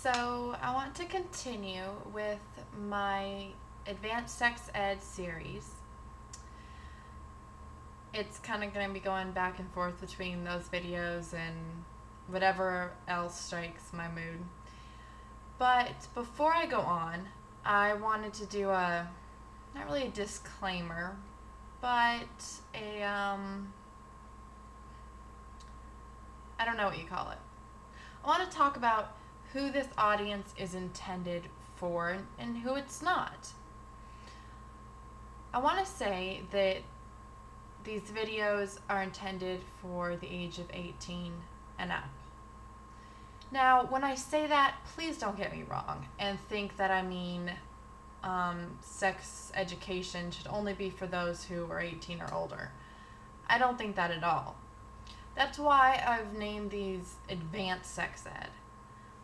So I want to continue with my advanced sex ed series. It's kind of going to be going back and forth between those videos and whatever else strikes my mood. But before I go on, I wanted to do not really a disclaimer, but I don't know what you call it. I want to talk about who this audience is intended for and who it's not. I want to say that these videos are intended for the age of 18 and up. Now, when I say that, please don't get me wrong and think that I mean sex education should only be for those who are 18 or older. I don't think that at all. That's why I've named these advanced sex ed.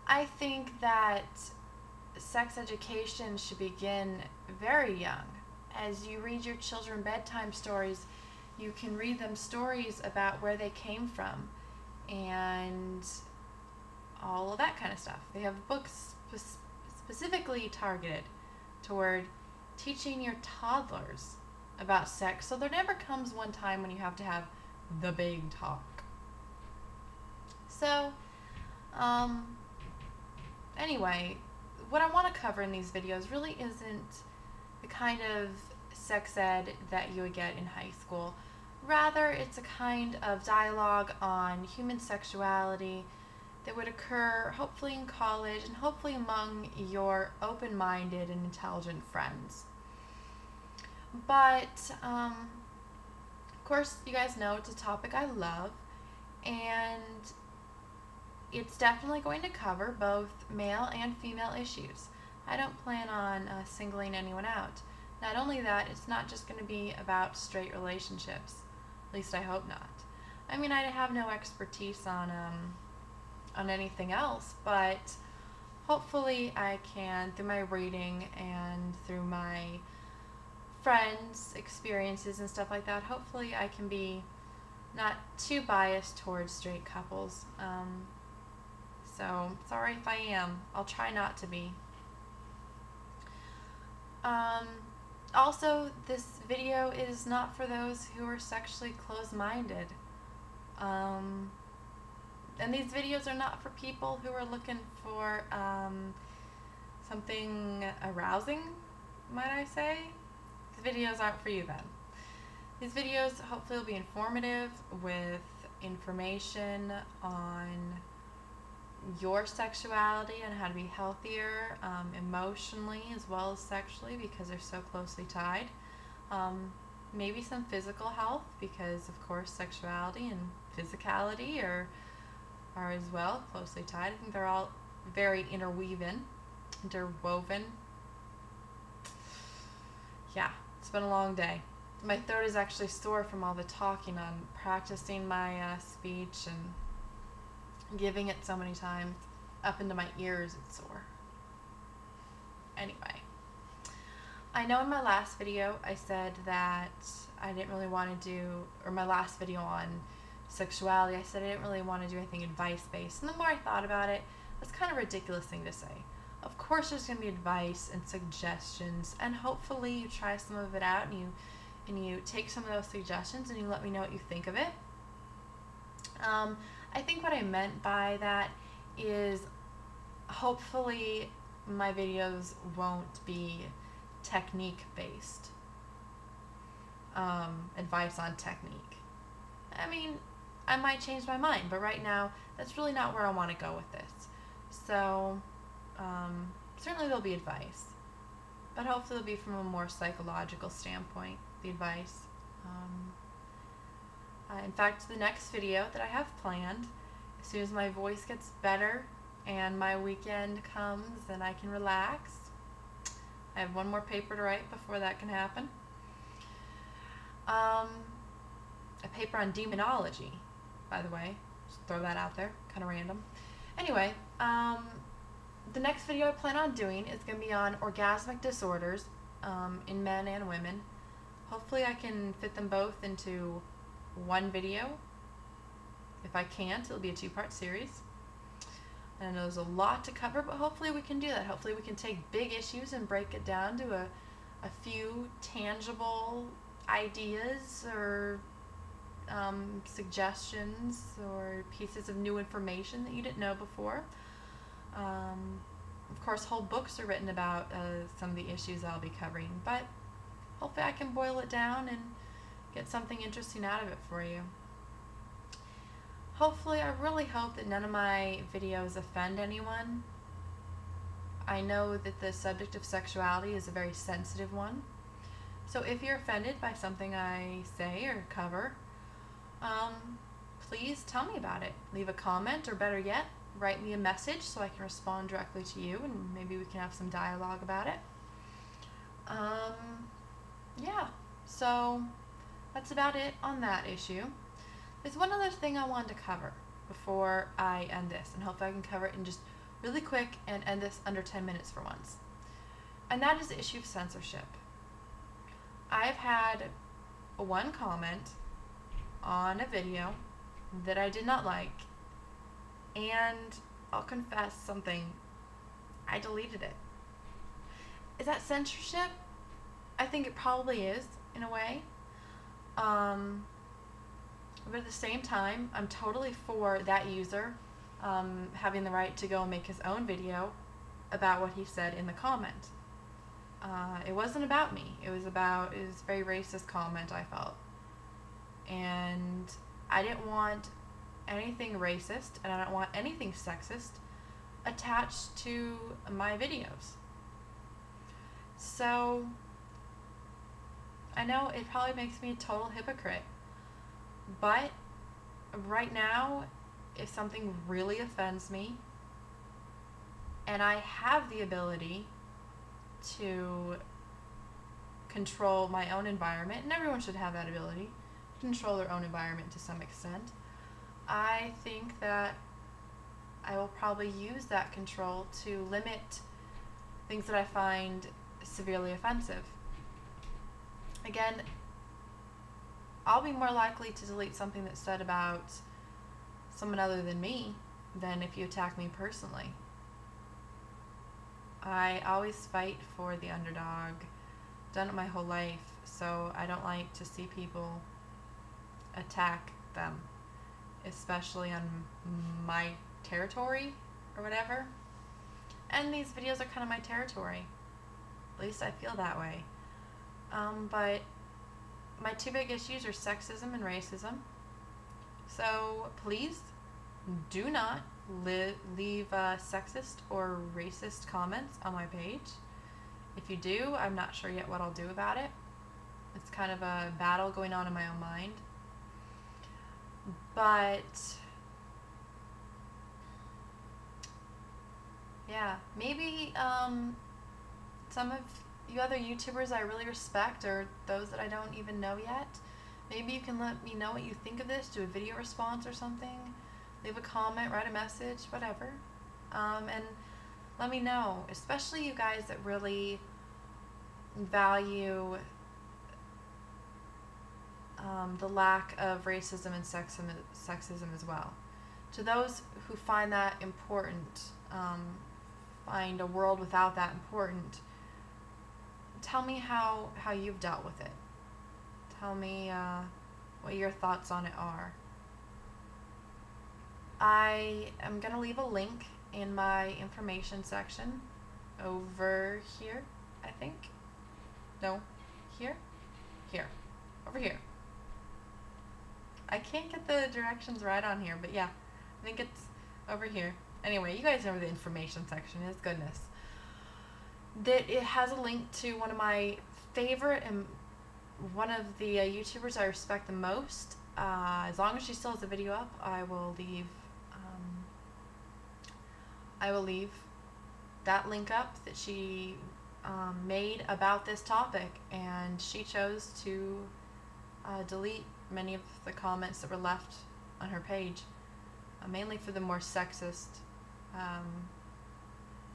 I think that sex education should begin very young. As you read your children bedtime stories, you can read them stories about where they came from and all of that kind of stuff. They have books specifically targeted toward teaching your toddlers about sex, so there never comes one time when you have to have the big talk. So, anyway, what I want to cover in these videos really isn't the kind of sex ed that you would get in high school. Rather, it's a kind of dialogue on human sexuality that would occur hopefully in college and hopefully among your open-minded and intelligent friends. But, of course, you guys know it's a topic I love, and it's definitely going to cover both male and female issues. I don't plan on singling anyone out. Not only that, it's not just going to be about straight relationships. At least I hope not. I mean, I have no expertise on anything else, but hopefully I can, through my reading and through my friends' experiences and stuff like that, hopefully I can be not too biased towards straight couples. So, sorry if I am. I'll try not to be. Also, this video is not for those who are sexually closed-minded. And these videos are not for people who are looking for something arousing, might I say. The videos aren't for you then. These videos hopefully will be informative with information on your sexuality and how to be healthier emotionally as well as sexually, because they're so closely tied. Maybe some physical health, because of course sexuality and physicality are as well closely tied. I think they're all very interwoven. Yeah, it's been a long day. My throat is actually sore from all the talking on practicing my speech and giving it so many times. Up into my ears it's sore. Anyway, I know in my last video I said that I didn't really want to do, or my last video on sexuality, I said I didn't really want to do anything advice-based. And the more I thought about it, that's kind of a ridiculous thing to say. Of course there's going to be advice and suggestions, and hopefully you try some of it out and you take some of those suggestions and you let me know what you think of it. I think what I meant by that is hopefully my videos won't be technique-based. Advice on technique. I mean, I might change my mind, but right now that's really not where I want to go with this. So, certainly there'll be advice, but hopefully it'll be from a more psychological standpoint, the advice. In fact, the next video that I have planned, as soon as my voice gets better and my weekend comes and I can relax, I have one more paper to write before that can happen. A paper on demonology, by the way. Just throw that out there, kind of random. Anyway, the next video I plan on doing is going to be on orgasmic disorders in men and women. Hopefully I can fit them both into one video. If I can't, it'll be a two-part series. And I know there's a lot to cover, but hopefully we can do that. Hopefully we can take big issues and break it down to a few tangible ideas or suggestions or pieces of new information that you didn't know before. Of course, whole books are written about some of the issues I'll be covering, but hopefully I can boil it down and get something interesting out of it for you. Hopefully, I really hope that none of my videos offend anyone. I know that the subject of sexuality is a very sensitive one. So if you're offended by something I say or cover, please tell me about it. Leave a comment, or better yet, write me a message so I can respond directly to you, and maybe we can have some dialogue about it. Yeah, so that's about it on that issue. There's one other thing I wanted to cover before I end this, and hopefully I can cover it in just really quick and end this under 10 minutes for once. And that is the issue of censorship. I've had one comment on a video that I did not like, and I'll confess something, I deleted it. Is that censorship? I think it probably is, in a way. But at the same time, I'm totally for that user having the right to go and make his own video about what he said in the comment. It wasn't about me. It was a very racist comment, I felt. And I didn't want anything racist, and I don't want anything sexist attached to my videos. So, I know it probably makes me a total hypocrite, but right now, if something really offends me, and I have the ability to control my own environment, and everyone should have that ability to control their own environment to some extent, I think that I will probably use that control to limit things that I find severely offensive. Again, I'll be more likely to delete something that's said about someone other than me than if you attack me personally. I always fight for the underdog. Done it my whole life, so I don't like to see people attack them, especially on my territory or whatever. And these videos are kind of my territory. At least I feel that way. But my two big issues are sexism and racism. So please do not leave sexist or racist comments on my page. If you do, I'm not sure yet what I'll do about it. It's kind of a battle going on in my own mind. But yeah, maybe some of you other YouTubers I really respect, or those that I don't even know yet, maybe you can let me know what you think of this, do a video response or something, leave a comment, write a message, whatever, and let me know, especially you guys that really value the lack of racism and sexism as well. To those who find that important, find a world without that important, tell me how you've dealt with it. Tell me what your thoughts on it are. I am going to leave a link in my information section over here, I think. No, here? Here. Over here. I can't get the directions right on here, but yeah, I think it's over here. Anyway, you guys know where the information section is, goodness. That it has a link to one of my favorite and one of the YouTubers I respect the most. As long as she still has the video up, I will leave that link up that she made about this topic, and she chose to delete many of the comments that were left on her page, mainly for the more sexist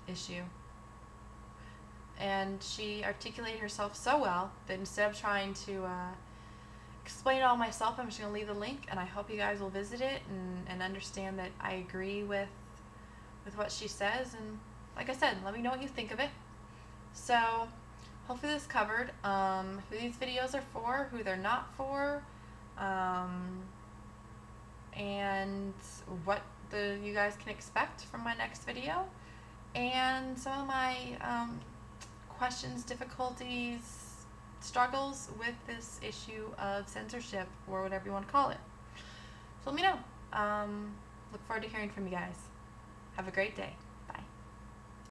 issue. And she articulated herself so well that instead of trying to explain it all myself, I'm just going to leave the link, and I hope you guys will visit it and understand that I agree with with what she says, and like I said, let me know what you think of it. So hopefully this covered who these videos are for, who they're not for, and what you guys can expect from my next video, and some of my questions, difficulties, struggles with this issue of censorship, or whatever you want to call it. So let me know. Look forward to hearing from you guys. Have a great day.